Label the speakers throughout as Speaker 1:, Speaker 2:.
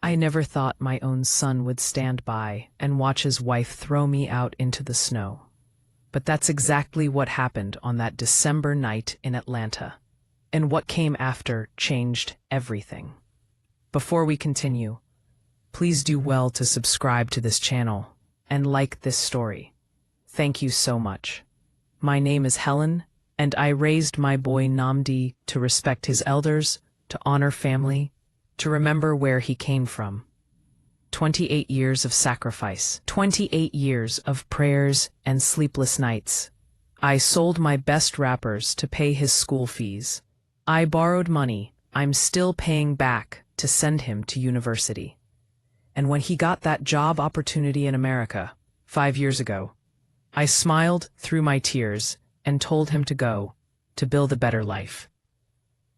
Speaker 1: I never thought my own son would stand by and watch his wife throw me out into the snow. But that's exactly what happened on that December night in Atlanta. And what came after changed everything. Before we continue, please do well to subscribe to this channel and like this story. Thank you so much. My name is Helen, and I raised my boy Namdi to respect his elders, to honor family, to remember where he came from. 28 years of sacrifice, 28 years of prayers and sleepless nights. I sold my best wrappers to pay his school fees. I borrowed money I'm still paying back to send him to university. And when he got that job opportunity in America, 5 years ago, I smiled through my tears and told him to go, to build a better life.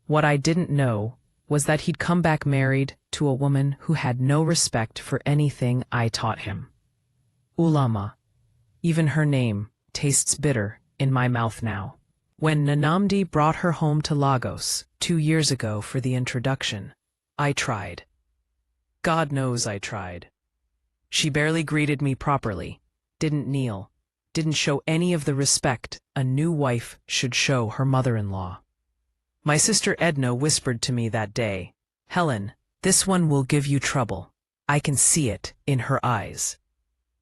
Speaker 1: What I didn't know was that he'd come back married to a woman who had no respect for anything I taught him. Ulama. Even her name tastes bitter in my mouth now. When Nnamdi brought her home to Lagos 2 years ago for the introduction, I tried. God knows I tried. She barely greeted me properly, didn't kneel, didn't show any of the respect a new wife should show her mother-in-law. My sister Edna whispered to me that day, "Helen, this one will give you trouble. I can see it in her eyes."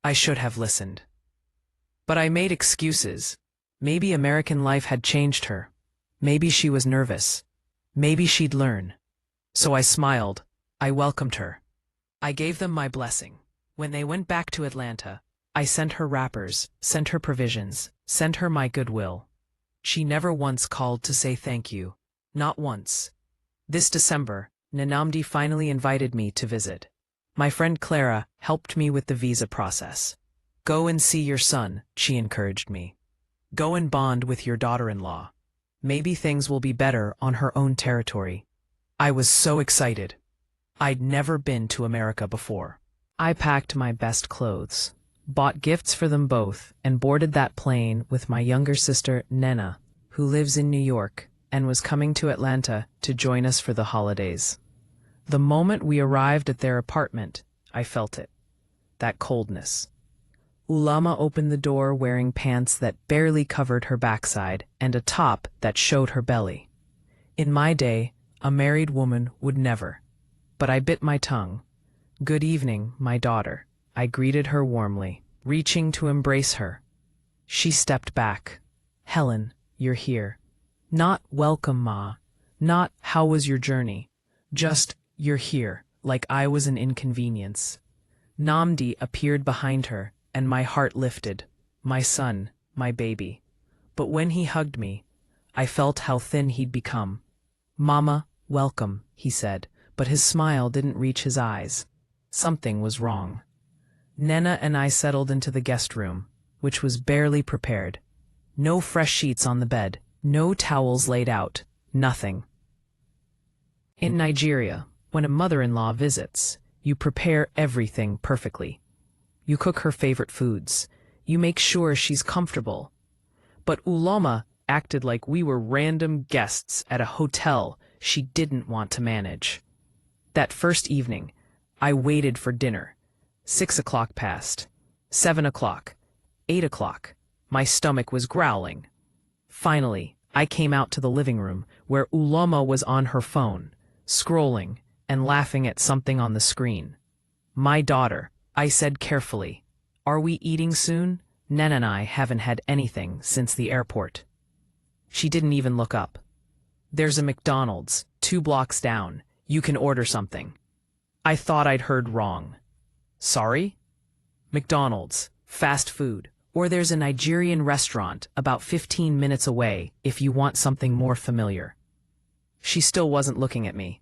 Speaker 1: I should have listened. But I made excuses. Maybe American life had changed her. Maybe she was nervous. Maybe she'd learn. So I smiled. I welcomed her. I gave them my blessing. When they went back to Atlanta, I sent her wrappers, sent her provisions, sent her my goodwill. She never once called to say thank you. Not once. This December, Nnamdi finally invited me to visit. My friend Clara helped me with the visa process. "Go and see your son," she encouraged me. "Go and bond with your daughter-in-law. Maybe things will be better on her own territory." I was so excited. I'd never been to America before. I packed my best clothes, bought gifts for them both, and boarded that plane with my younger sister, Nena, who lives in New York and was coming to Atlanta to join us for the holidays. The moment we arrived at their apartment, I felt it. That coldness. Ulama opened the door wearing pants that barely covered her backside and a top that showed her belly. In my day, a married woman would never. But I bit my tongue. "Good evening, my daughter." I greeted her warmly, reaching to embrace her. She stepped back. "Helen, you're here." Not "welcome, Ma." Not "how was your journey." Just "you're here," like I was an inconvenience. Namdi appeared behind her, and my heart lifted. My son, my baby. But when he hugged me, I felt how thin he'd become. "Mama, welcome," he said, but his smile didn't reach his eyes. Something was wrong. Nena and I settled into the guest room, which was barely prepared. No fresh sheets on the bed, no towels laid out, nothing. In Nigeria, when a mother-in-law visits, you prepare everything perfectly. You cook her favorite foods. You make sure she's comfortable. But Ulama acted like we were random guests at a hotel she didn't want to manage. That first evening, I waited for dinner. 6 o'clock passed. 7 o'clock. 8 o'clock. My stomach was growling. Finally, I came out to the living room where Ulama was on her phone, scrolling and laughing at something on the screen. "My daughter," I said carefully. "Are we eating soon? Nen and I haven't had anything since the airport." She didn't even look up. "There's a McDonald's 2 blocks down. You can order something." I thought I'd heard wrong. "Sorry?" "McDonald's, fast food, or there's a Nigerian restaurant about 15 minutes away if you want something more familiar." She still wasn't looking at me.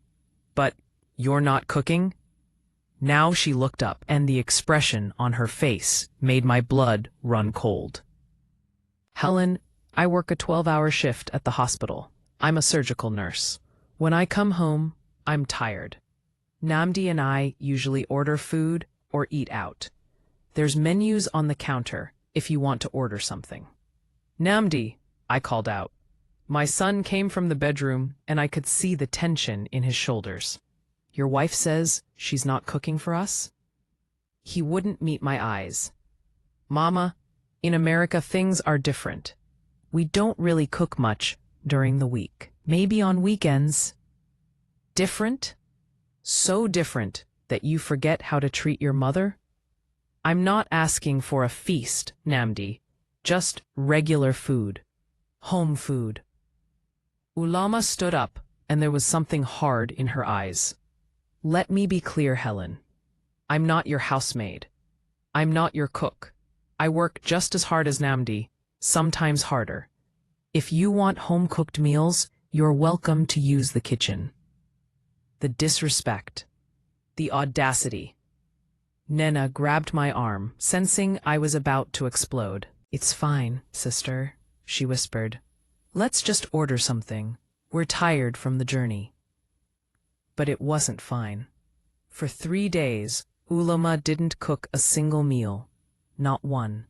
Speaker 1: "But you're not cooking?" Now she looked up, and the expression on her face made my blood run cold. "Helen, I work a 12-hour shift at the hospital. I'm a surgical nurse. When I come home, I'm tired. Namdi and I usually order food or eat out. There's menus on the counter if you want to order something." "Namdi," I called out. My son came from the bedroom, and I could see the tension in his shoulders. Your wife says she's not cooking for us? He wouldn't meet my eyes. Mama, in America things are different. We don't really cook much during the week. Maybe on weekends. Different? So different that you forget how to treat your mother? I'm not asking for a feast, Namdi. Just regular food. Home food. Ulama stood up, and there was something hard in her eyes. Let me be clear, Helen. I'm not your housemaid. I'm not your cook. I work just as hard as Namdi, sometimes harder. If you want home-cooked meals, you're welcome to use the kitchen. The disrespect. The audacity. Nena grabbed my arm, sensing I was about to explode. It's fine, sister, she whispered. Let's just order something. We're tired from the journey. But it wasn't fine. For 3 days, Ulama didn't cook a single meal. Not one.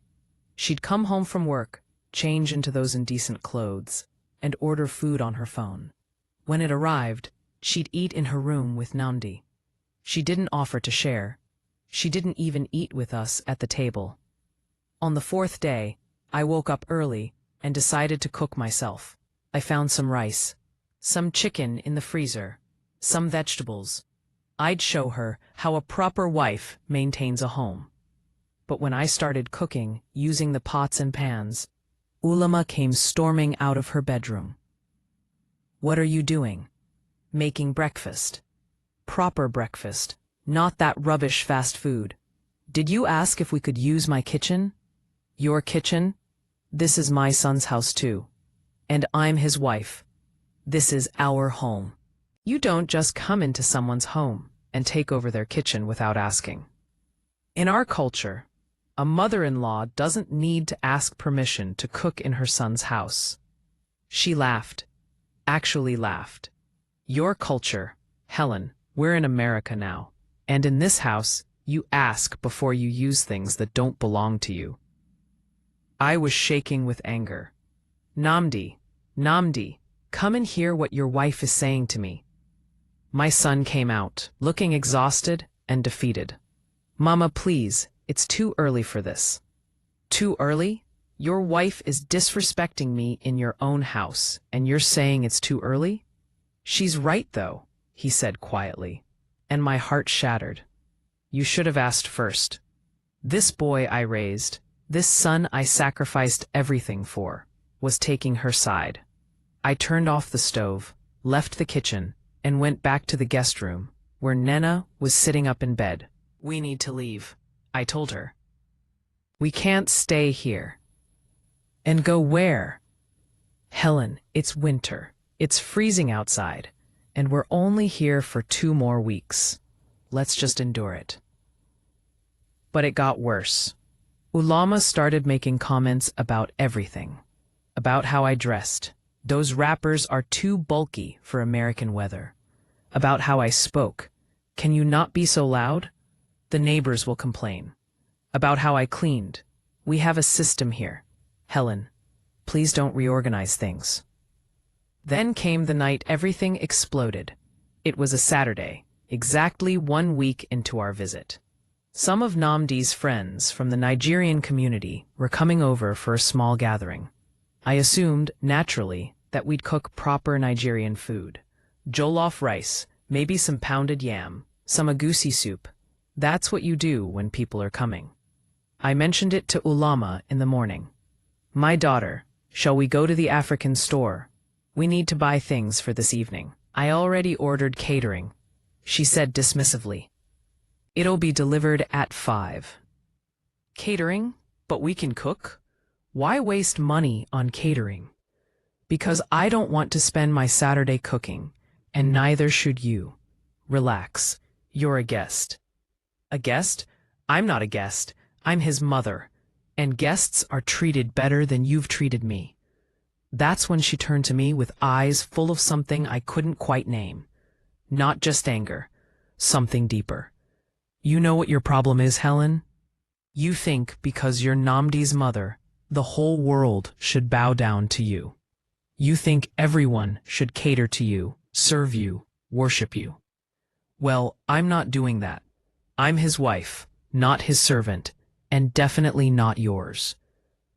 Speaker 1: She'd come home from work, change into those indecent clothes, and order food on her phone. When it arrived, she'd eat in her room with Namdi. She didn't offer to share. She didn't even eat with us at the table. On the 4th day, I woke up early and decided to cook myself. I found some rice, some chicken in the freezer, some vegetables. I'd show her how a proper wife maintains a home. But when I started cooking, using the pots and pans, Ulama came storming out of her bedroom. What are you doing? Making breakfast. Proper breakfast, not that rubbish fast food. Did you ask if we could use my kitchen? Your kitchen? This is my son's house too. And I'm his wife. This is our home. You don't just come into someone's home and take over their kitchen without asking. In our culture, a mother-in-law doesn't need to ask permission to cook in her son's house. She laughed. Actually laughed. Your culture, Helen, we're in America now. And in this house, you ask before you use things that don't belong to you. I was shaking with anger. Namdi, come and hear what your wife is saying to me. My son came out, looking exhausted and defeated. Mama, please, it's too early for this. Too early? Your wife is disrespecting me in your own house, and you're saying it's too early? She's right, though, he said quietly, and my heart shattered. You should have asked first. This boy I raised, this son I sacrificed everything for, was taking her side. I turned off the stove, left the kitchen, and went back to the guest room, where Nena was sitting up in bed. We need to leave, I told her. We can't stay here. And go where? Helen, it's winter. It's freezing outside, and we're only here for 2 more weeks. Let's just endure it. But it got worse. Ulama started making comments about everything. About how I dressed. Those wrappers are too bulky for American weather. About how I spoke. Can you not be so loud? The neighbors will complain. About how I cleaned. We have a system here. Helen, please don't reorganize things. Then came the night everything exploded. It was a Saturday, exactly 1 week into our visit. Some of Namdi's friends from the Nigerian community were coming over for a small gathering. I assumed, naturally, that we'd cook proper Nigerian food. Jollof rice, maybe some pounded yam, some egusi soup. That's what you do when people are coming. I mentioned it to Ulama in the morning. My daughter, shall we go to the African store? We need to buy things for this evening. I already ordered catering, she said dismissively. It'll be delivered at 5. Catering? But we can cook? Why waste money on catering? Because I don't want to spend my Saturday cooking, and neither should you. Relax. You're a guest. A guest? I'm not a guest. I'm his mother, and guests are treated better than you've treated me. That's when she turned to me with eyes full of something I couldn't quite name. Not just anger, something deeper. You know what your problem is, Helen? You think because you're Namdi's mother, the whole world should bow down to you. You think everyone should cater to you, serve you, worship you. Well, I'm not doing that. I'm his wife, not his servant, and definitely not yours.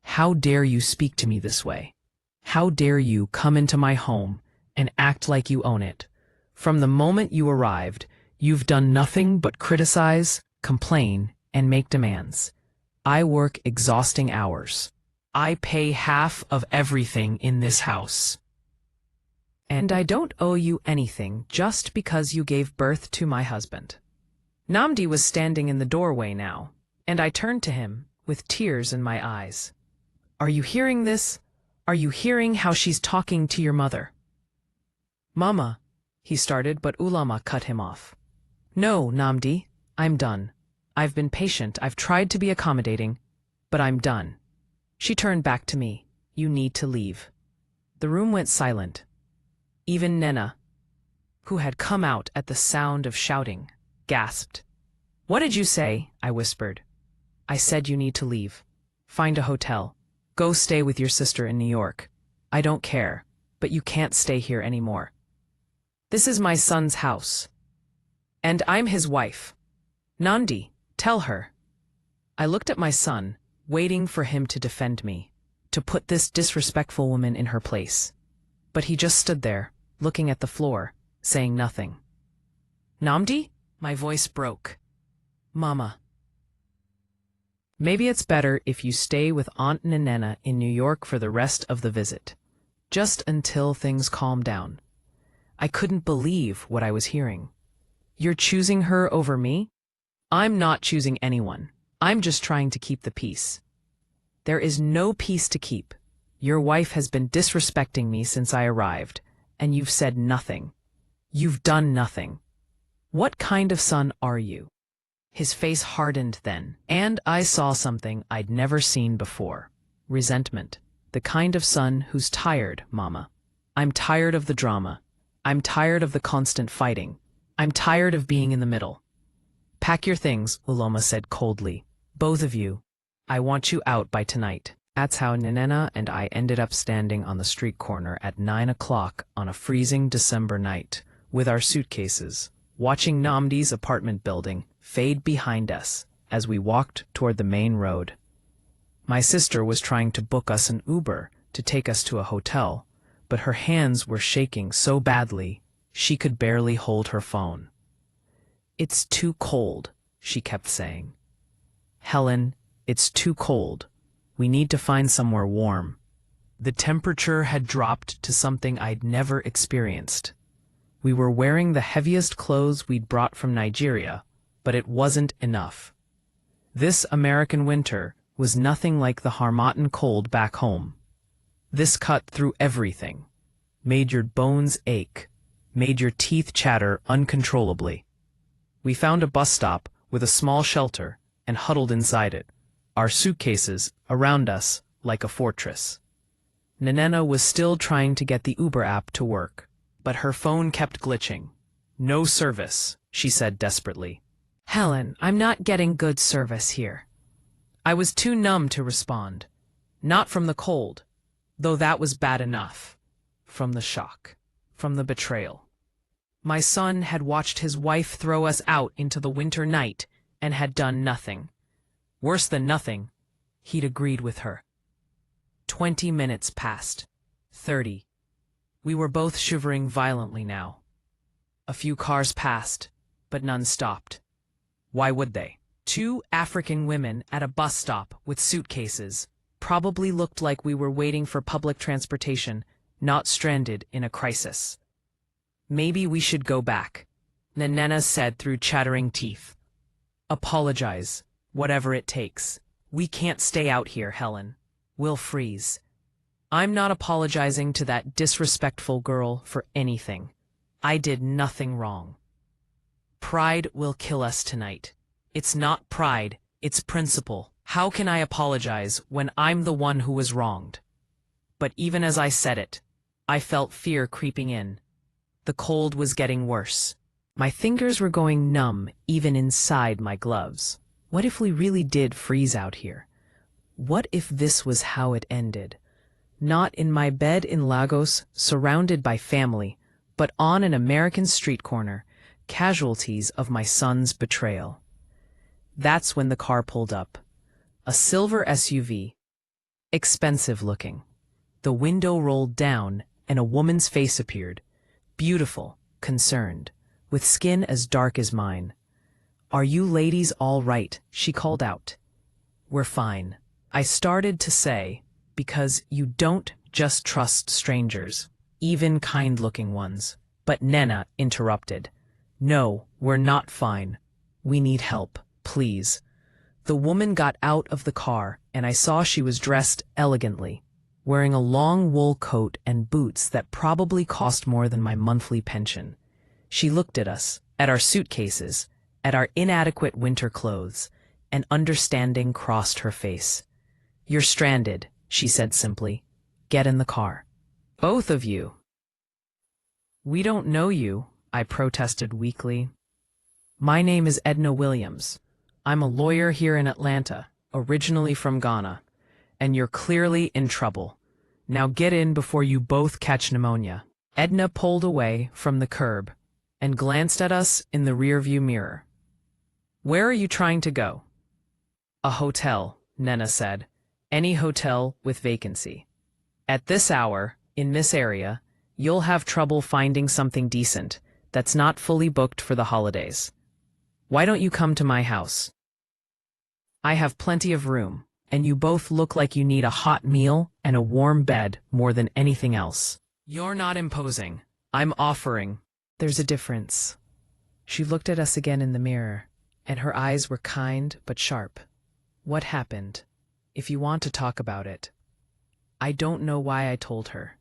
Speaker 1: How dare you speak to me this way? How dare you come into my home and act like you own it? From the moment you arrived, you've done nothing but criticize, complain, and make demands. I work exhausting hours. I pay half of everything in this house. And I don't owe you anything just because you gave birth to my husband. Namdi was standing in the doorway now, and I turned to him with tears in my eyes. Are you hearing this? Are you hearing how she's talking to your mother? Mama, he started, but Ulama cut him off. No, Namdi, I'm done. I've been patient, I've tried to be accommodating, but I'm done. She turned back to me. You need to leave. The room went silent. Even Nena, who had come out at the sound of shouting, gasped. What did you say? I whispered. I said you need to leave. Find a hotel. Go stay with your sister in New York. I don't care, but you can't stay here anymore. This is my son's house. And I'm his wife. Nandi, tell her. I looked at my son, waiting for him to defend me, to put this disrespectful woman in her place. But he just stood there, looking at the floor, saying nothing. Namdi? My voice broke. Mama. Maybe it's better if you stay with Aunt Nenena in New York for the rest of the visit, just until things calm down. I couldn't believe what I was hearing. You're choosing her over me? I'm not choosing anyone. I'm just trying to keep the peace. There is no peace to keep. Your wife has been disrespecting me since I arrived, and you've said nothing. You've done nothing. What kind of son are you? His face hardened then, and I saw something I'd never seen before. Resentment. The kind of son who's tired, Mama. I'm tired of the drama. I'm tired of the constant fighting. I'm tired of being in the middle. Pack your things, Uloma said coldly. Both of you. I want you out by tonight. That's how Nenena and I ended up standing on the street corner at 9 o'clock on a freezing December night, with our suitcases, watching Namdi's apartment building fade behind us as we walked toward the main road. My sister was trying to book us an Uber to take us to a hotel, but her hands were shaking so badly she could barely hold her phone. It's too cold, she kept saying. Helen, it's too cold. We need to find somewhere warm. The temperature had dropped to something I'd never experienced. We were wearing the heaviest clothes we'd brought from Nigeria, but it wasn't enough. This American winter was nothing like the Harmattan cold back home. This cut through everything, made your bones ache, made your teeth chatter uncontrollably. We found a bus stop with a small shelter and huddled inside it, our suitcases around us like a fortress. Nenena was still trying to get the Uber app to work, but her phone kept glitching. No service, she said desperately. Helen, I'm not getting good service here. I was too numb to respond. Not from the cold, though that was bad enough. From the shock, from the betrayal. My son had watched his wife throw us out into the winter night and had done nothing. Worse than nothing, he'd agreed with her. 20 minutes passed. 30. We were both shivering violently now. A few cars passed, but none stopped. Why would they? 2 African women at a bus stop with suitcases probably looked like we were waiting for public transportation, not stranded in a crisis. Maybe we should go back, Nenena said through chattering teeth. Apologize, whatever it takes. We can't stay out here, Helen. We'll freeze. I'm not apologizing to that disrespectful girl for anything. I did nothing wrong. Pride will kill us tonight. It's not pride, it's principle. How can I apologize when I'm the one who was wronged? But even as I said it, I felt fear creeping in. The cold was getting worse. My fingers were going numb even inside my gloves. What if we really did freeze out here? What if this was how it ended? Not in my bed in Lagos, surrounded by family, but on an American street corner, casualties of my son's betrayal. That's when the car pulled up. A silver SUV. Expensive looking. The window rolled down and a woman's face appeared. Beautiful, concerned, with skin as dark as mine. "Are you ladies all right?" she called out. "We're fine," I started to say, "because you don't just trust strangers, even kind-looking ones." But Nena interrupted. "No, we're not fine. We need help, please." The woman got out of the car, and I saw she was dressed elegantly, wearing a long wool coat and boots that probably cost more than my monthly pension. She looked at us, at our suitcases, at our inadequate winter clothes, and understanding crossed her face. "You're stranded," she said simply. "Get in the car. Both of you." "We don't know you," I protested weakly. "My name is Edna Williams. I'm a lawyer here in Atlanta, originally from Ghana, and you're clearly in trouble. Now get in before you both catch pneumonia." Edna pulled away from the curb and glanced at us in the rearview mirror. "Where are you trying to go?" "A hotel," Nena said. "Any hotel with vacancy. At this hour, in this area, you'll have trouble finding something decent that's not fully booked for the holidays. Why don't you come to my house? I have plenty of room, and you both look like you need a hot meal and a warm bed more than anything else." "You're not imposing. I'm offering." "There's a difference." She looked at us again in the mirror, and her eyes were kind but sharp. "What happened? If you want to talk about it." I don't know why I told her.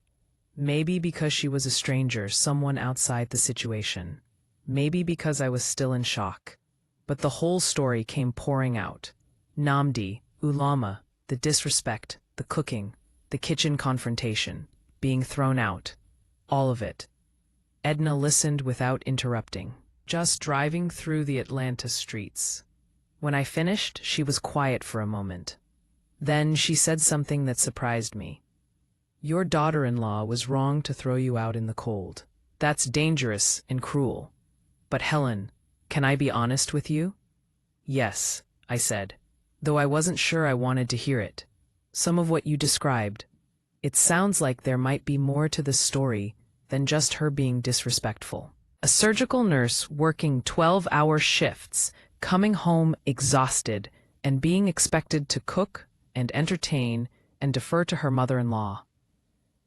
Speaker 1: Maybe because she was a stranger, someone outside the situation. Maybe because I was still in shock. But the whole story came pouring out. Namdi, Ulama, the disrespect, the cooking, the kitchen confrontation, being thrown out. All of it. Edna listened without interrupting, just driving through the Atlanta streets. When I finished, she was quiet for a moment. Then she said something that surprised me. "Your daughter-in-law was wrong to throw you out in the cold. That's dangerous and cruel. But Helen, can I be honest with you?" "Yes," I said, though I wasn't sure I wanted to hear it. "Some of what you described. It sounds like there might be more to this story than just her being disrespectful. A surgical nurse working 12-hour shifts, coming home exhausted, and being expected to cook and entertain and defer to her mother-in-law.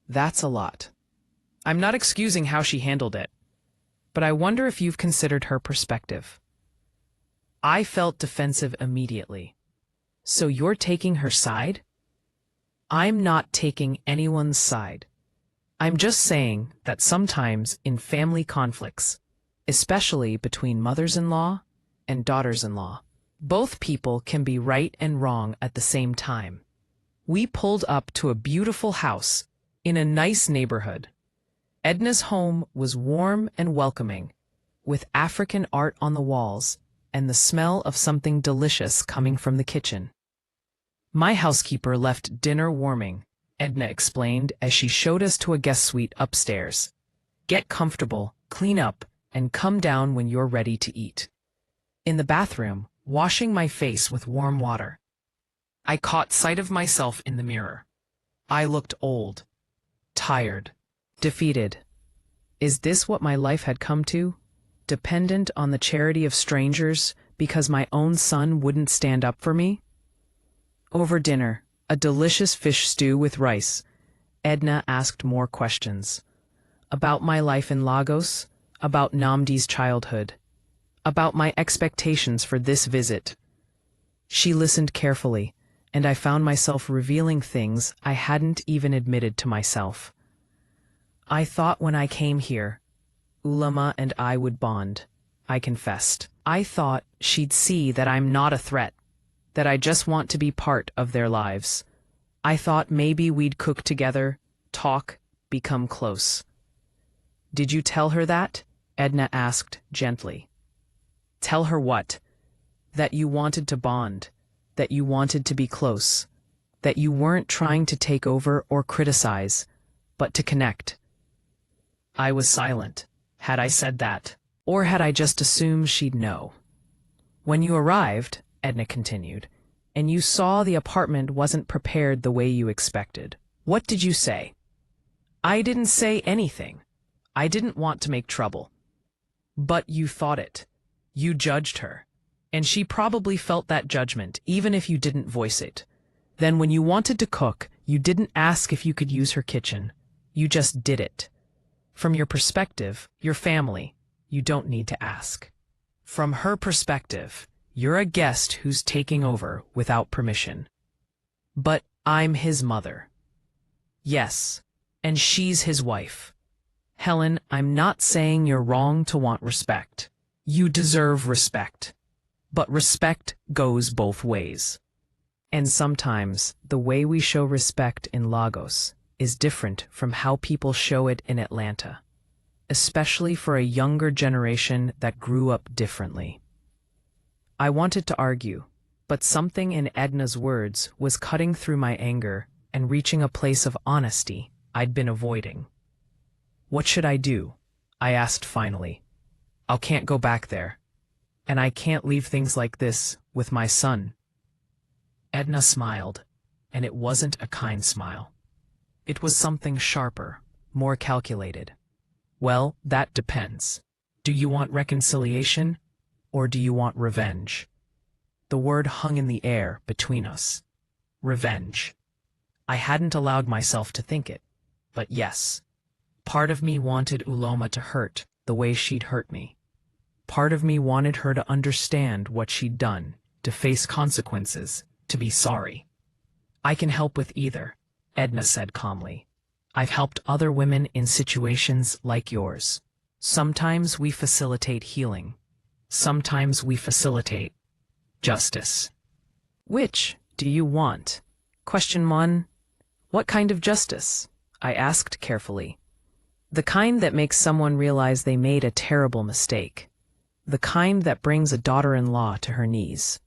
Speaker 1: That's a lot. I'm not excusing how she handled it, but I wonder if you've considered her perspective." I felt defensive immediately. "So you're taking her side?" "I'm not taking anyone's side. I'm just saying that sometimes in family conflicts, especially between mothers-in-law and daughters-in-law, both people can be right and wrong at the same time." We pulled up to a beautiful house in a nice neighborhood. Edna's home was warm and welcoming, with African art on the walls and the smell of something delicious coming from the kitchen. "My housekeeper left dinner warming," Edna explained as she showed us to a guest suite upstairs. "Get comfortable, clean up, and come down when you're ready to eat." In the bathroom, washing my face with warm water, I caught sight of myself in the mirror. I looked old, tired, defeated. Is this what my life had come to? Dependent on the charity of strangers because my own son wouldn't stand up for me? Over dinner, a delicious fish stew with rice, Edna asked more questions. About my life in Lagos, about Namdi's childhood, about my expectations for this visit. She listened carefully, and I found myself revealing things I hadn't even admitted to myself. I thought when I came here, Ulama and I would bond, I confessed. I thought she'd see that I'm not a threat, that I just want to be part of their lives. I thought maybe we'd cook together, talk, become close. Did you tell her that? Edna asked gently. Tell her what? That you wanted to bond, that you wanted to be close, that you weren't trying to take over or criticize, but to connect. I was silent. Had I said that, Or had I just assumed she'd know? When you arrived, Edna continued, and you saw the apartment wasn't prepared the way you expected, what did you say? I didn't say anything. I didn't want to make trouble. But you thought it. You judged her. And she probably felt that judgment, even if you didn't voice it. Then when you wanted to cook, you didn't ask if you could use her kitchen. You just did it. From your perspective, your family, you don't need to ask. From her perspective, you're a guest who's taking over without permission. But I'm his mother. Yes, and she's his wife. Helen, I'm not saying you're wrong to want respect. You deserve respect. But respect goes both ways. And sometimes the way we show respect in Lagos is different from how people show it in Atlanta, especially for a younger generation that grew up differently. I wanted to argue, but something in Edna's words was cutting through my anger and reaching a place of honesty I'd been avoiding. What should I do? I asked finally. I can't go back there. And I can't leave things like this with my son. Edna smiled, and it wasn't a kind smile. It was something sharper, more calculated. Well, that depends. Do you want reconciliation, or do you want revenge? The word hung in the air between us. Revenge. I hadn't allowed myself to think it, but yes. Part of me wanted Uloma to hurt the way she'd hurt me. Part of me wanted her to understand what she'd done, to face consequences, to be sorry. I can help with either, Edna said calmly. I've helped other women in situations like yours. Sometimes we facilitate healing. Sometimes we facilitate justice. Which do you want? Question 1. What kind of justice? I asked carefully. The kind that makes someone realize they made a terrible mistake. The kind that brings a daughter-in-law to her knees.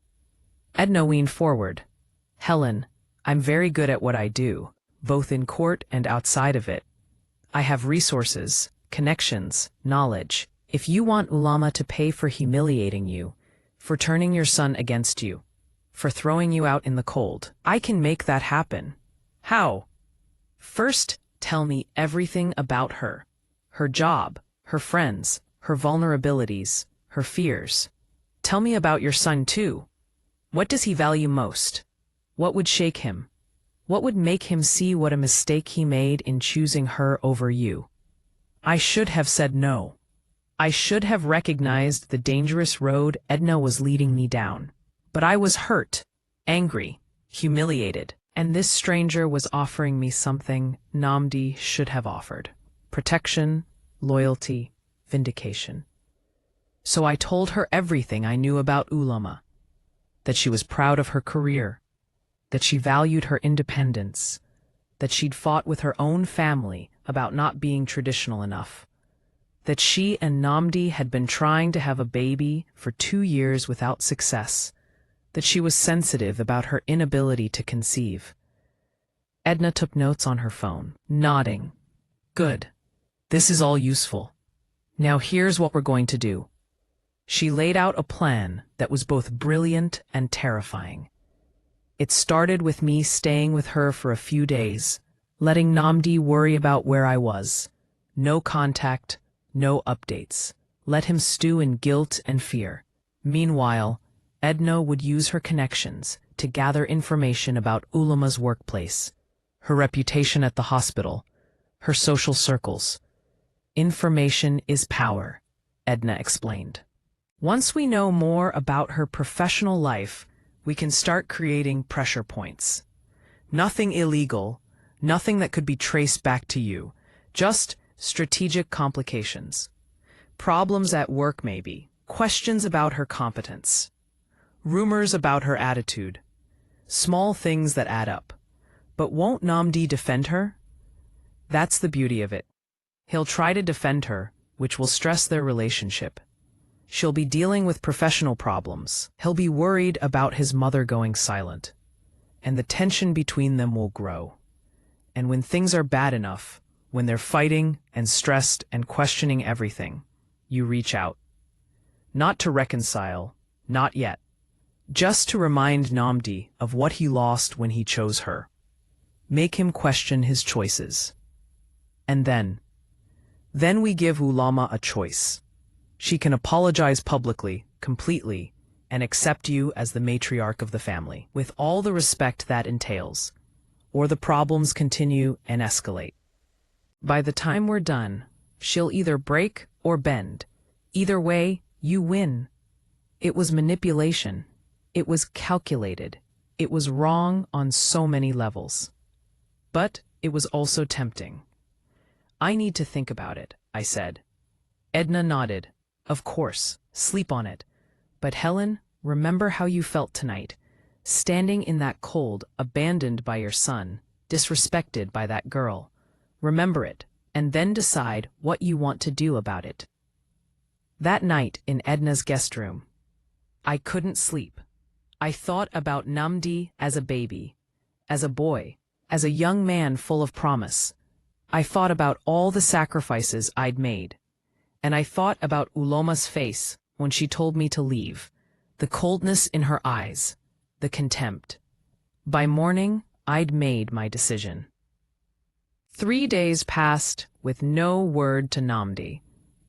Speaker 1: Edna leaned forward. Helen, I'm very good at what I do, both in court and outside of it. I have resources, connections, knowledge. If you want Ulama to pay for humiliating you, for turning your son against you, for throwing you out in the cold, I can make that happen. How? First, tell me everything about her. Her job, her friends, her vulnerabilities, her fears. Tell me about your son too. What does he value most? What would shake him? What would make him see what a mistake he made in choosing her over you? I should have said no. I should have recognized the dangerous road Edna was leading me down. But I was hurt, angry, humiliated, and this stranger was offering me something Namdi should have offered. Protection, loyalty, vindication. So I told her everything I knew about Ulama, that she was proud of her career, that she valued her independence, that she'd fought with her own family about not being traditional enough, that she and Namdi had been trying to have a baby for 2 years without success, that she was sensitive about her inability to conceive. Edna took notes on her phone, nodding. Good. This is all useful. Now here's what we're going to do. She laid out a plan that was both brilliant and terrifying. It started with me staying with her for a few days, letting Namdi worry about where I was. No contact, no updates. Let him stew in guilt and fear. Meanwhile, Edna would use her connections to gather information about Ulama's workplace, her reputation at the hospital, her social circles. Information is power, Edna explained. Once we know more about her professional life, we can start creating pressure points. Nothing illegal, nothing that could be traced back to you, just strategic complications. Problems at work maybe, questions about her competence, rumors about her attitude, small things that add up. But won't Namdi defend her? That's the beauty of it. He'll try to defend her, which will stress their relationship. She'll be dealing with professional problems. He'll be worried about his mother going silent. And the tension between them will grow. And when things are bad enough, when they're fighting and stressed and questioning everything, you reach out. Not to reconcile, not yet. Just to remind Namdi of what he lost when he chose her. Make him question his choices. And then we give Ulama a choice. She can apologize publicly, completely, and accept you as the matriarch of the family, with all the respect that entails, or the problems continue and escalate. By the time we're done, she'll either break or bend. Either way, you win. It was manipulation. It was calculated. It was wrong on so many levels. But it was also tempting. I need to think about it, I said. Edna nodded. Of course, sleep on it. But Helen, remember how you felt tonight, standing in that cold, abandoned by your son, disrespected by that girl. Remember it, and then decide what you want to do about it. That night in Edna's guest room, I couldn't sleep. I thought about Namdi as a baby, as a boy, as a young man full of promise. I thought about all the sacrifices I'd made. And I thought about Uloma's face when she told me to leave, the coldness in her eyes, the contempt. By morning, I'd made my decision. 3 days passed with no word to Namdi.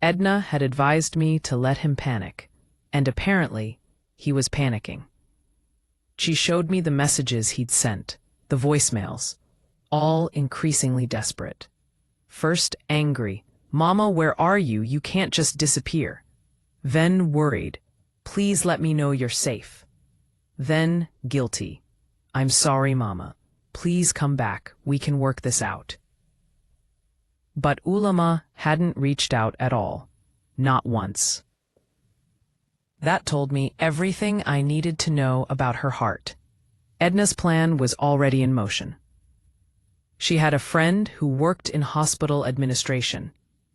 Speaker 1: Edna had advised me to let him panic, and apparently, he was panicking. She showed me the messages he'd sent, the voicemails, all increasingly desperate. First angry, "Mama, where are you? You can't just disappear." Then worried, "Please let me know you're safe." Then guilty, "I'm sorry, Mama. Please come back. We can work this out." But Ulama hadn't reached out at all, not once. That told me everything I needed to know about her heart. Edna's plan was already in motion. She had a friend who worked in hospital administration,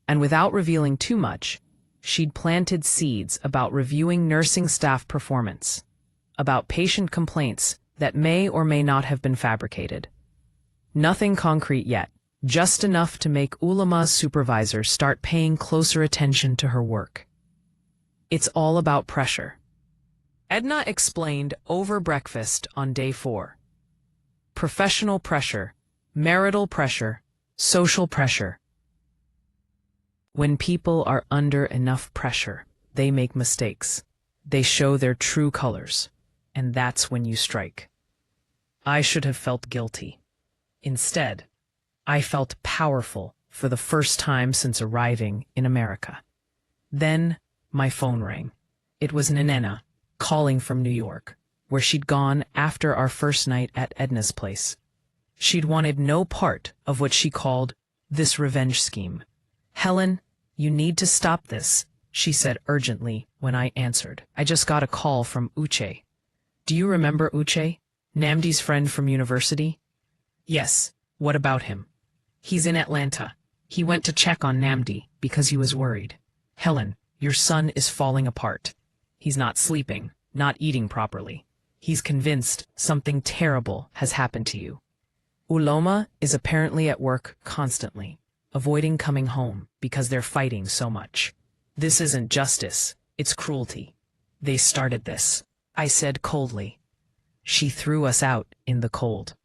Speaker 1: and without revealing too much, she'd planted seeds about reviewing nursing staff performance, about patient complaints that may or may not have been fabricated. Nothing concrete yet, just enough to make Ulama's supervisors start paying closer attention to her work. It's all about pressure. Edna explained over breakfast on day 4. Professional pressure, marital pressure, social pressure. When people are under enough pressure, they make mistakes. They show their true colors, and that's when you strike. I should have felt guilty. Instead, I felt powerful for the first time since arriving in America. Then, my phone rang. It was Nenena, calling from New York, where she'd gone after our first night at Edna's place. She'd wanted no part of what she called this revenge scheme. "Helen, you need to stop this," she said urgently when I answered. "I just got a call from Uche." "Do you remember Uche? Namdi's friend from university?" "Yes. What about him?" "He's in Atlanta. He went to check on Namdi because he was worried." "Helen, your son is falling apart. He's not sleeping, not eating properly. He's convinced something terrible has happened to you. Uloma is apparently at work constantly, avoiding coming home because they're fighting so much. This isn't justice, it's cruelty. They started this," I said coldly. "She threw us out in the cold.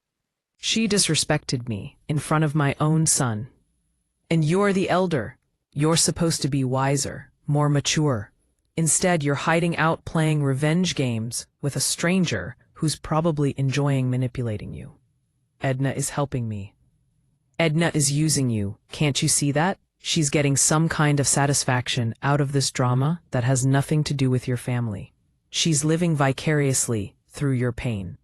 Speaker 1: She disrespected me in front of my own son. And you're the elder. You're supposed to be wiser, more mature. Instead, you're hiding out playing revenge games with a stranger who's probably enjoying manipulating you. Edna is helping me. Edna is using you. Can't you see that? She's getting some kind of satisfaction out of this drama that has nothing to do with your family. She's living vicariously through your pain."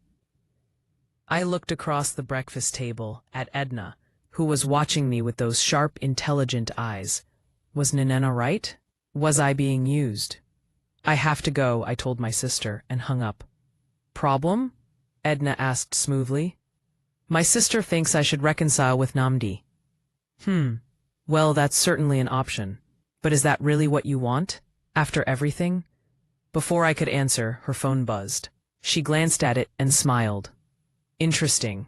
Speaker 1: I looked across the breakfast table at Edna, who was watching me with those sharp, intelligent eyes. Was Nenena right? Was I being used? "I have to go," I told my sister, and hung up. "Problem?" Edna asked smoothly. "My sister thinks I should reconcile with Namdi." Well, that's certainly an option. But is that really what you want? After everything?" Before I could answer, her phone buzzed. She glanced at it and smiled. "Interesting.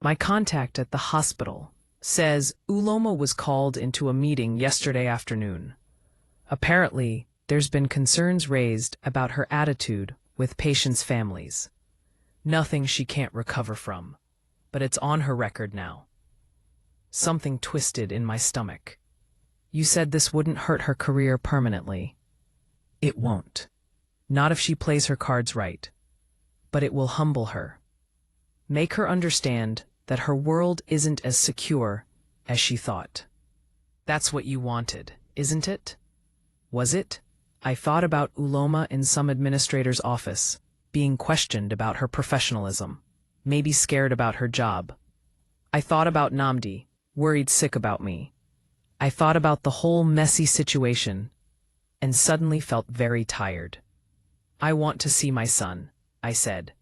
Speaker 1: My contact at the hospital says Uloma was called into a meeting yesterday afternoon. Apparently, there's been concerns raised about her attitude with patients' families. Nothing she can't recover from, but it's on her record now. Something twisted in my stomach. You said this wouldn't hurt her career permanently. It won't. Not if she plays her cards right. But it will humble her. Make her understand that her world isn't as secure as she thought. That's what you wanted, isn't it? Was it? I thought about Uloma in some administrator's office, being questioned about her professionalism, maybe scared about her job. I thought about Namdi, worried sick about me. I thought about the whole messy situation, and suddenly felt very tired. I want to see my son, I said.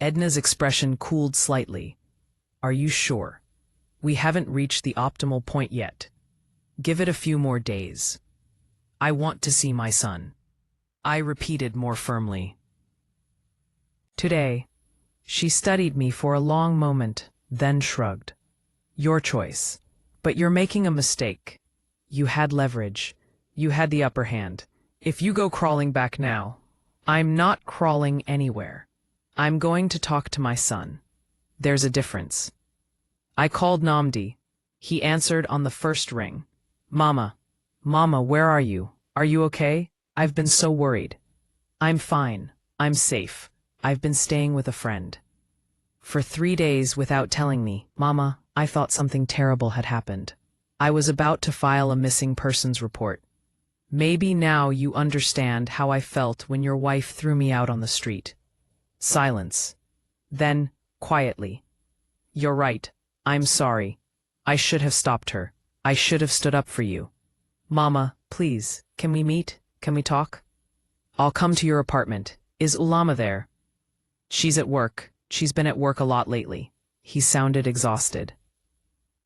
Speaker 1: Edna's expression cooled slightly. Are you sure? We haven't reached the optimal point yet. Give it a few more days. I want to see my son. I repeated more firmly. Today, she studied me for a long moment, then shrugged. Your choice. But you're making a mistake. You had leverage. You had the upper hand. If you go crawling back now, I'm not crawling anywhere. I'm going to talk to my son. There's a difference. I called Namdi. He answered on the first ring. Mama, where are you? Are you okay? I've been so worried. I'm fine. I'm safe. I've been staying with a friend. For 3 days without telling me, Mama, I thought something terrible had happened. I was about to file a missing persons report. Maybe now you understand how I felt when your wife threw me out on the street. Silence. Then, quietly. You're right. I'm sorry. I should have stopped her. I should have stood up for you. Mama, please, can we meet? Can we talk? I'll come to your apartment. Is Ulama there? She's at work. She's been at work a lot lately. He sounded exhausted.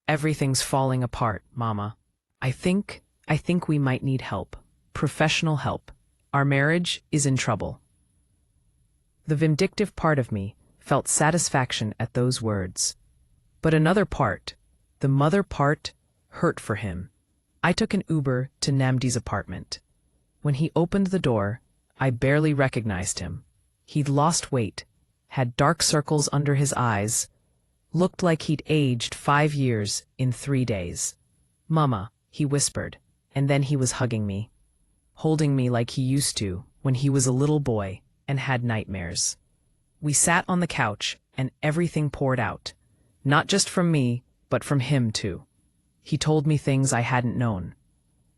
Speaker 1: Everything's falling apart, Mama. I think we might need help. Professional help. Our marriage is in trouble. The vindictive part of me felt satisfaction at those words. But another part, the mother part, hurt for him. I took an Uber to Namdi's apartment. When he opened the door, I barely recognized him. He'd lost weight, had dark circles under his eyes, looked like he'd aged 5 years in 3 days. Mama, he whispered, and then he was hugging me, holding me like he used to when he was a little boy and had nightmares. We sat on the couch and everything poured out, not just from me, but from him too. He told me things I hadn't known.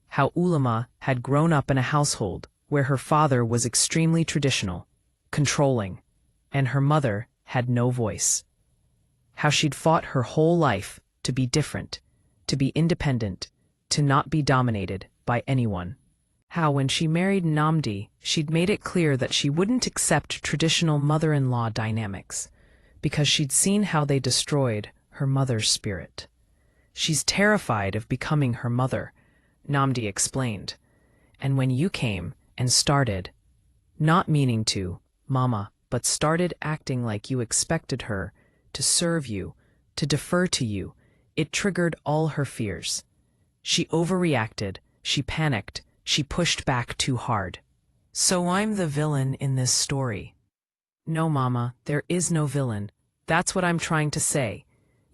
Speaker 1: How Ulama had grown up in a household where her father was extremely traditional, controlling, and her mother had no voice. How she'd fought her whole life to be different, to be independent, to not be dominated by anyone. How when she married Namdi, she'd made it clear that she wouldn't accept traditional mother-in-law dynamics, because she'd seen how they destroyed her mother's spirit. She's terrified of becoming her mother, Namdi explained. And when you came and started, not meaning to, Mama, but started acting like you expected her to serve you, to defer to you, it triggered all her fears. She overreacted, she panicked, she pushed back too hard. So I'm the villain in this story. No, Mama, there is no villain. That's what I'm trying to say.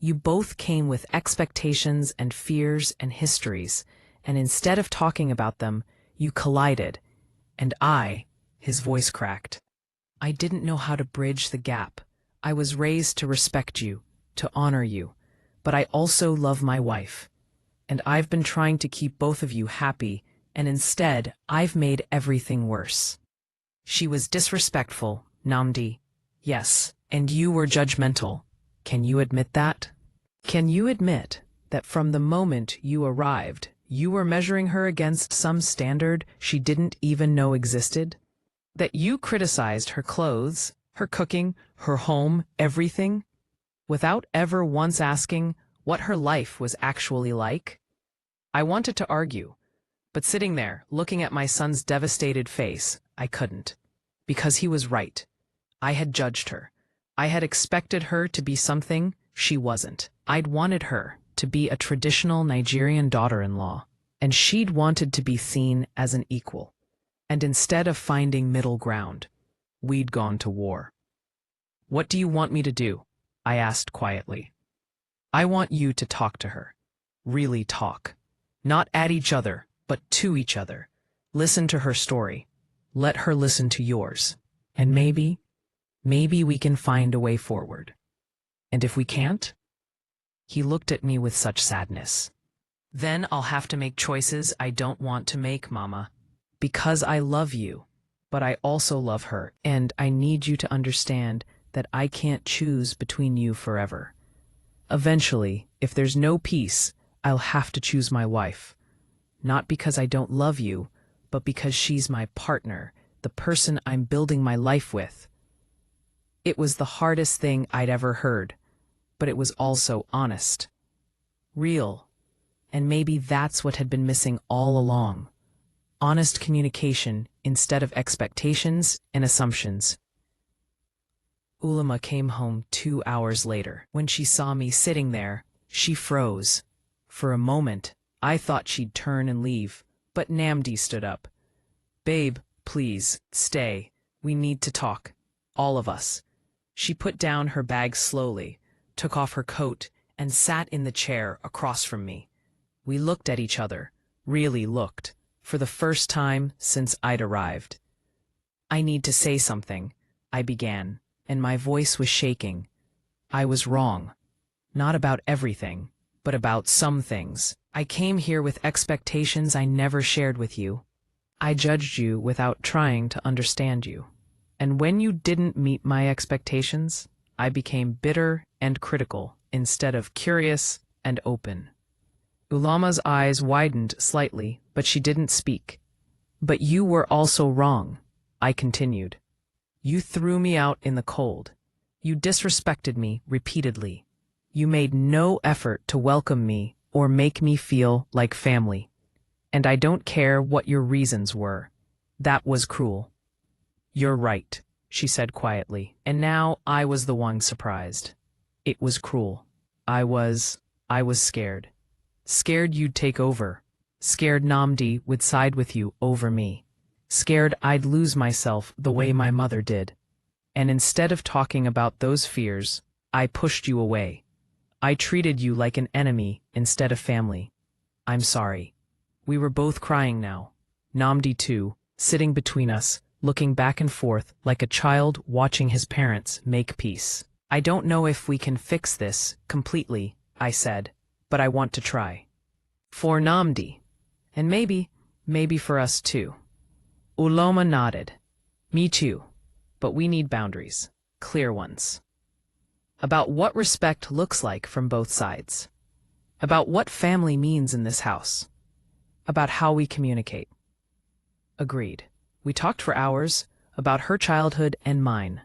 Speaker 1: You both came with expectations and fears and histories, and instead of talking about them, you collided. And his voice cracked. I didn't know how to bridge the gap. I was raised to respect you, to honor you, but I also love my wife. And I've been trying to keep both of you happy, and instead, I've made everything worse. She was disrespectful, Namdi. Yes, and you were judgmental. Can you admit that? Can you admit that from the moment you arrived, you were measuring her against some standard she didn't even know existed? That you criticized her clothes, her cooking, her home, everything, without ever once asking what her life was actually like? I wanted to argue, but sitting there, looking at my son's devastated face, I couldn't. Because he was right. I had judged her. I had expected her to be something she wasn't. I'd wanted her to be a traditional Nigerian daughter-in-law, and she'd wanted to be seen as an equal. And instead of finding middle ground, we'd gone to war. "What do you want me to do?" I asked quietly. "I want you to talk to her. Really talk. Not at each other, but to each other. Listen to her story. Let her listen to yours. And maybe we can find a way forward. And if we can't?" He looked at me with such sadness. "Then I'll have to make choices I don't want to make, Mama. Because I love you, but I also love her, and I need you to understand that I can't choose between you forever. Eventually, if there's no peace, I'll have to choose my wife. Not because I don't love you, but because she's my partner, the person I'm building my life with." It was the hardest thing I'd ever heard, but it was also honest. Real. And maybe that's what had been missing all along. Honest communication instead of expectations and assumptions. Ulama came home 2 hours later. When she saw me sitting there, she froze. For a moment, I thought she'd turn and leave, but Namdi stood up. "Babe, please, stay. We need to talk. All of us." She put down her bag slowly, took off her coat, and sat in the chair across from me. We looked at each other, really looked, for the first time since I'd arrived. "I need to say something," I began, and my voice was shaking. "I was wrong. Not about everything, but about some things. I came here with expectations I never shared with you. I judged you without trying to understand you. And when you didn't meet my expectations, I became bitter and critical instead of curious and open." Ulama's eyes widened slightly, but she didn't speak. "But you were also wrong," I continued. "You threw me out in the cold. You disrespected me repeatedly. You made no effort to welcome me or make me feel like family. And I don't care what your reasons were. That was cruel." "You're right," she said quietly, and now I was the one surprised. It was cruel. I was scared. Scared you'd take over. Scared Namdi would side with you over me. Scared I'd lose myself the way my mother did. And instead of talking about those fears, I pushed you away. I treated you like an enemy instead of family. I'm sorry." We were both crying now. Namdi too, sitting between us, looking back and forth like a child watching his parents make peace. "I don't know if we can fix this completely," I said, "but I want to try. For Namdi. And maybe for us too." Uloma nodded. "Me too. But we need boundaries. Clear ones. About what respect looks like from both sides. About what family means in this house. About how we communicate." Agreed. We talked for hours about her childhood and mine.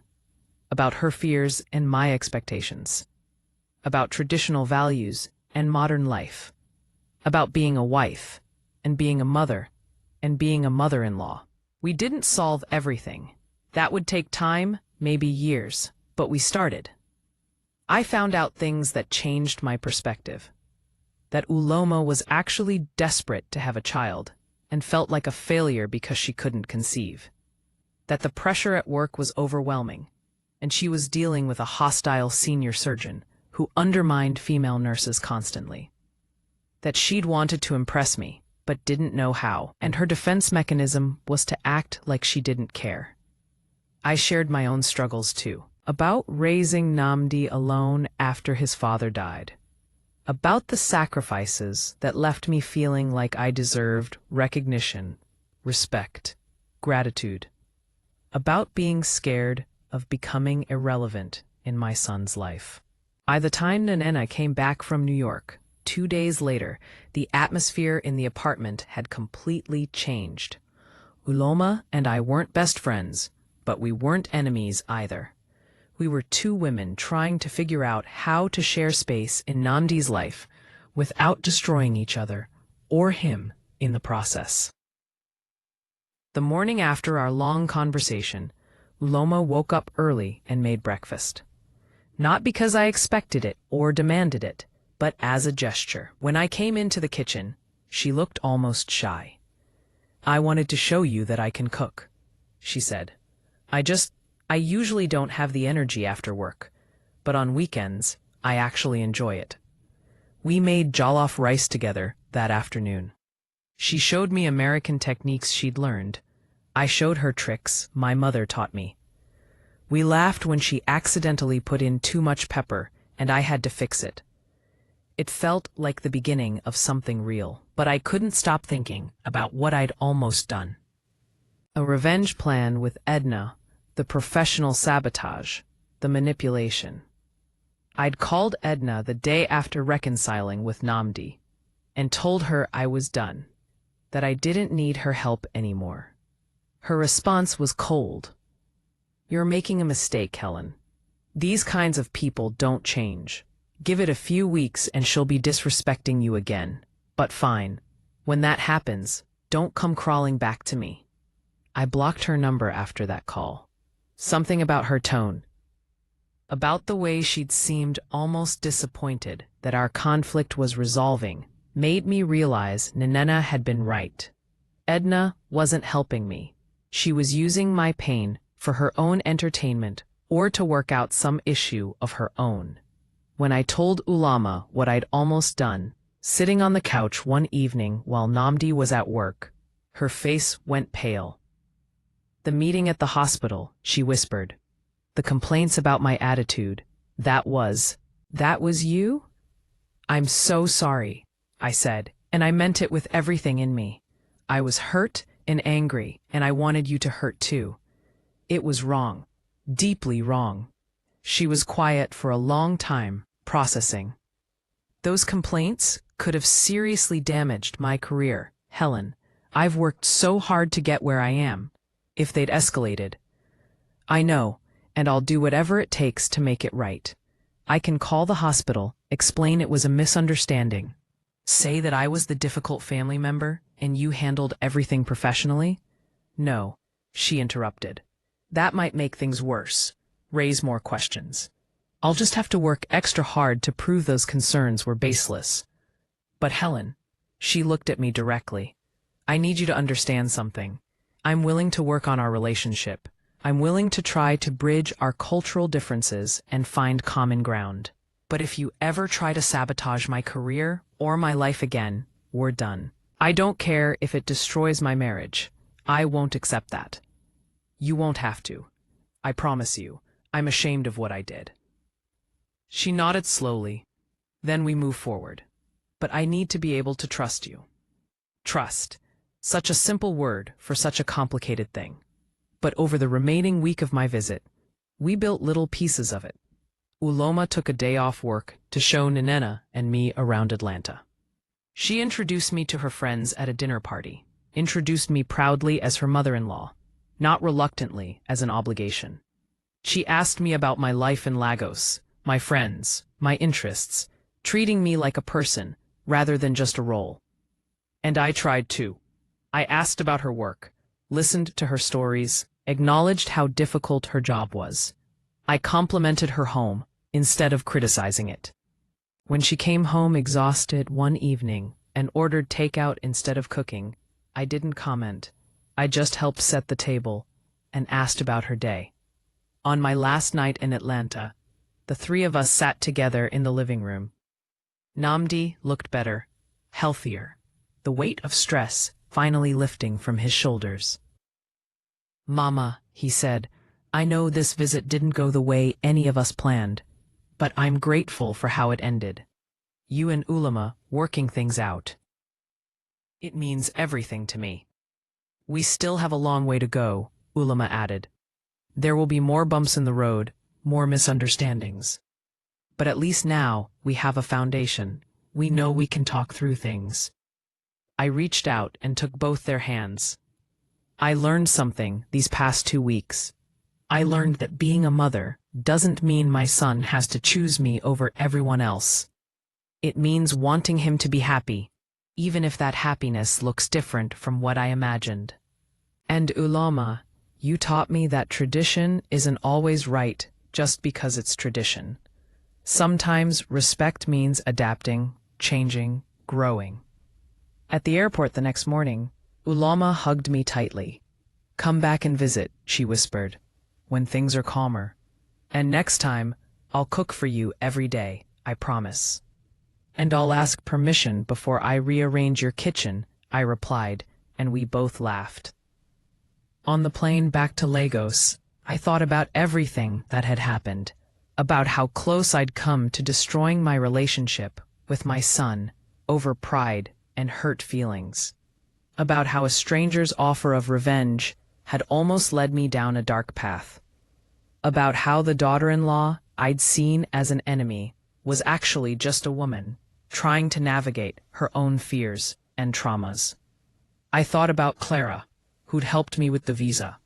Speaker 1: About her fears and my expectations. About traditional values and modern life. About being a wife, and being a mother, and being a mother-in-law. We didn't solve everything. That would take time, maybe years, but we started. I found out things that changed my perspective. That Uloma was actually desperate to have a child, and felt like a failure because she couldn't conceive. That the pressure at work was overwhelming, and she was dealing with a hostile senior surgeon who undermined female nurses constantly. That she'd wanted to impress me, but didn't know how, and her defense mechanism was to act like she didn't care. I shared my own struggles too, about raising Namdi alone after his father died. About the sacrifices that left me feeling like I deserved recognition, respect, gratitude. About being scared of becoming irrelevant in my son's life. By the time Nanena came back from New York, 2 days later, the atmosphere in the apartment had completely changed. Uloma and I weren't best friends, but we weren't enemies either. We were two women trying to figure out how to share space in Namdi's life without destroying each other or him in the process. The morning after our long conversation, Uloma woke up early and made breakfast. Not because I expected it or demanded it, but as a gesture. When I came into the kitchen, she looked almost shy. I wanted to show you that I can cook, she said. I usually don't have the energy after work, but on weekends, I actually enjoy it. We made jollof rice together that afternoon. She showed me American techniques she'd learned. I showed her tricks my mother taught me. We laughed when she accidentally put in too much pepper, and I had to fix it. It felt like the beginning of something real, but I couldn't stop thinking about what I'd almost done. A revenge plan with Edna, the professional sabotage, the manipulation. I'd called Edna the day after reconciling with Namdi and told her I was done, that I didn't need her help anymore. Her response was cold. "You're making a mistake, Helen. These kinds of people don't change. Give it a few weeks and she'll be disrespecting you again. But fine. When that happens, don't come crawling back to me." I blocked her number after that call. Something about her tone, about the way she'd seemed almost disappointed that our conflict was resolving, made me realize Nenena had been right. Edna wasn't helping me. She was using my pain for her own entertainment or to work out some issue of her own. When I told Ulama what I'd almost done, sitting on the couch one evening while Namdi was at work, her face went pale. "The meeting at the hospital," she whispered. "The complaints about my attitude, that was you?" "I'm so sorry," I said, and I meant it with everything in me. I was hurt and angry, and I wanted you to hurt too. It was wrong, deeply wrong. She was quiet for a long time, processing. "Those complaints could have seriously damaged my career, Helen. I've worked so hard to get where I am. If they'd escalated." "I know, and I'll do whatever it takes to make it right. I can call the hospital, explain it was a misunderstanding. Say that I was the difficult family member and you handled everything professionally." "No," she interrupted. "That might make things worse, raise more questions. I'll just have to work extra hard to prove those concerns were baseless." "But Helen," she looked at me directly, "I need you to understand something. I'm willing to work on our relationship. I'm willing to try to bridge our cultural differences and find common ground. But if you ever try to sabotage my career or my life again, we're done. I don't care if it destroys my marriage. I won't accept that." "You won't have to. I promise you. I'm ashamed of what I did." She nodded slowly. "Then we move forward. But I need to be able to trust you." Trust. Such a simple word for such a complicated thing. But over the remaining week of my visit, we built little pieces of it. Uloma took a day off work to show Nenena and me around Atlanta. She introduced me to her friends at a dinner party, introduced me proudly as her mother-in-law, not reluctantly as an obligation. She asked me about my life in Lagos, my friends, my interests, treating me like a person rather than just a role. And I tried too. I asked about her work, listened to her stories, acknowledged how difficult her job was. I complimented her home instead of criticizing it. When she came home exhausted one evening and ordered takeout instead of cooking, I didn't comment. I just helped set the table and asked about her day. On my last night in Atlanta, the three of us sat together in the living room. Namdi looked better, healthier, the weight of stress finally lifting from his shoulders. "Mama," he said, "I know this visit didn't go the way any of us planned, but I'm grateful for how it ended. You and Ulama working things out. It means everything to me." "We still have a long way to go," Ulama added. "There will be more bumps in the road, more misunderstandings. But at least now we have a foundation. We know we can talk through things." I reached out and took both their hands. I learned something these past 2 weeks. I learned that being a mother doesn't mean my son has to choose me over everyone else. It means wanting him to be happy, even if that happiness looks different from what I imagined. "And Ulama, you taught me that tradition isn't always right just because it's tradition. Sometimes respect means adapting, changing, growing." At the airport the next morning, Ulama hugged me tightly. "Come back and visit," she whispered, "when things are calmer. And next time, I'll cook for you every day, I promise." "And I'll ask permission before I rearrange your kitchen," I replied, and we both laughed. On the plane back to Lagos, I thought about everything that had happened, about how close I'd come to destroying my relationship with my son over pride and hurt feelings, about how a stranger's offer of revenge had almost led me down a dark path, about how the daughter-in-law I'd seen as an enemy was actually just a woman trying to navigate her own fears and traumas. I thought about Clara, who'd helped me with the visa,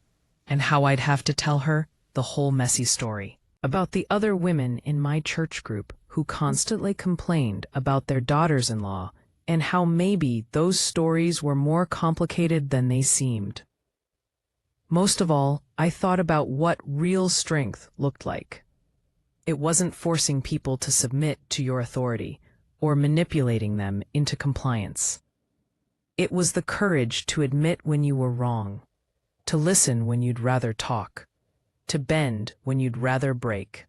Speaker 1: and how I'd have to tell her the whole messy story, about the other women in my church group who constantly complained about their daughters-in-law, and how maybe those stories were more complicated than they seemed. Most of all, I thought about what real strength looked like. It wasn't forcing people to submit to your authority or manipulating them into compliance. It was the courage to admit when you were wrong, to listen when you'd rather talk, to bend when you'd rather break.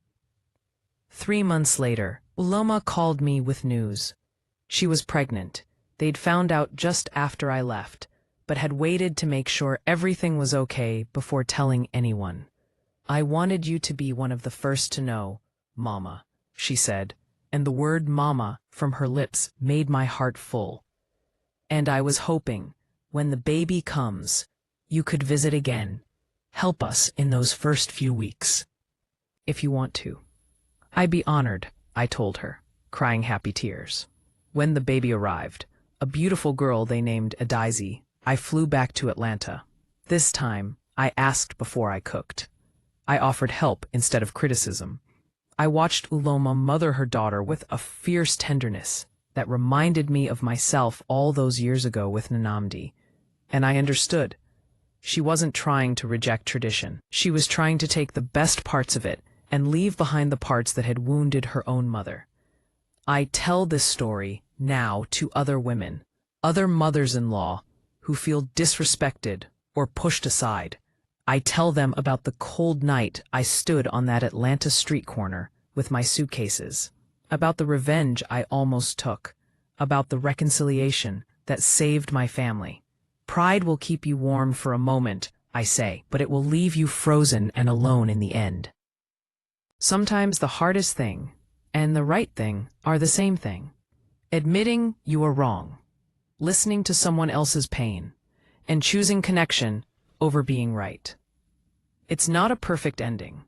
Speaker 1: 3 months later, Uloma called me with news. She was pregnant. They'd found out just after I left, but had waited to make sure everything was okay before telling anyone. "I wanted you to be one of the first to know, Mama," she said, and the word Mama from her lips made my heart full. "And I was hoping, when the baby comes, you could visit again, help us in those first few weeks. If you want to." "I'd be honored," I told her, crying happy tears. When the baby arrived, a beautiful girl they named Adaizi, I flew back to Atlanta. This time, I asked before I cooked. I offered help instead of criticism. I watched Uloma mother her daughter with a fierce tenderness that reminded me of myself all those years ago with Nnamdi. And I understood. She wasn't trying to reject tradition. She was trying to take the best parts of it and leave behind the parts that had wounded her own mother. I tell this story now to other women, other mothers-in-law who feel disrespected or pushed aside. I tell them about the cold night I stood on that Atlanta street corner with my suitcases, about the revenge I almost took, about the reconciliation that saved my family. Pride will keep you warm for a moment, I say, but it will leave you frozen and alone in the end. Sometimes the hardest thing and the right thing are the same thing. Admitting you are wrong, listening to someone else's pain, and choosing connection over being right. It's not a perfect ending.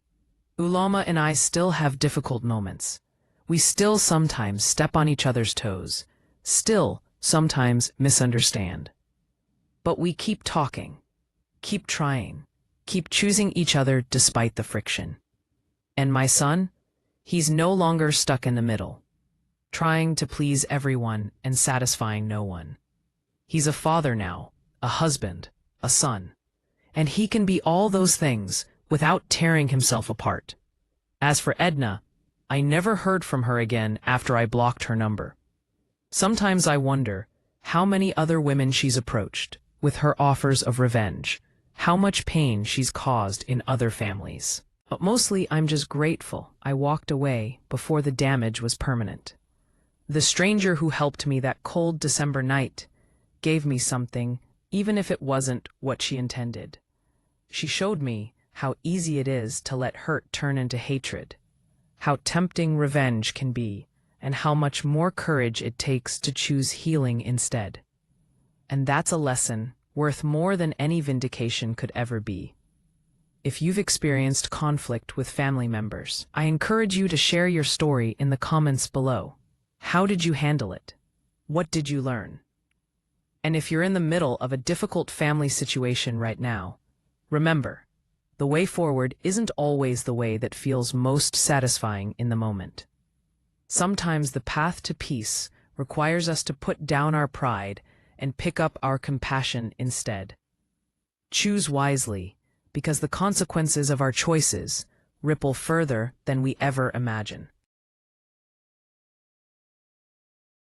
Speaker 1: Uloma and I still have difficult moments. We still sometimes step on each other's toes, still sometimes misunderstand. But we keep talking, keep trying, keep choosing each other despite the friction. And my son, he's no longer stuck in the middle, trying to please everyone and satisfying no one. He's a father now, a husband, a son, and he can be all those things without tearing himself apart. As for Edna, I never heard from her again after I blocked her number. Sometimes I wonder how many other women she's approached with her offers of revenge, how much pain she's caused in other families. But mostly I'm just grateful I walked away before the damage was permanent. The stranger who helped me that cold December night gave me something, even if it wasn't what she intended. She showed me how easy it is to let hurt turn into hatred, how tempting revenge can be, and how much more courage it takes to choose healing instead. And that's a lesson worth more than any vindication could ever be. If you've experienced conflict with family members, I encourage you to share your story in the comments below. How did you handle it? What did you learn? And if you're in the middle of a difficult family situation right now, remember, the way forward isn't always the way that feels most satisfying in the moment. Sometimes the path to peace requires us to put down our pride and pick up our compassion instead. Choose wisely, because the consequences of our choices ripple further than we ever imagine.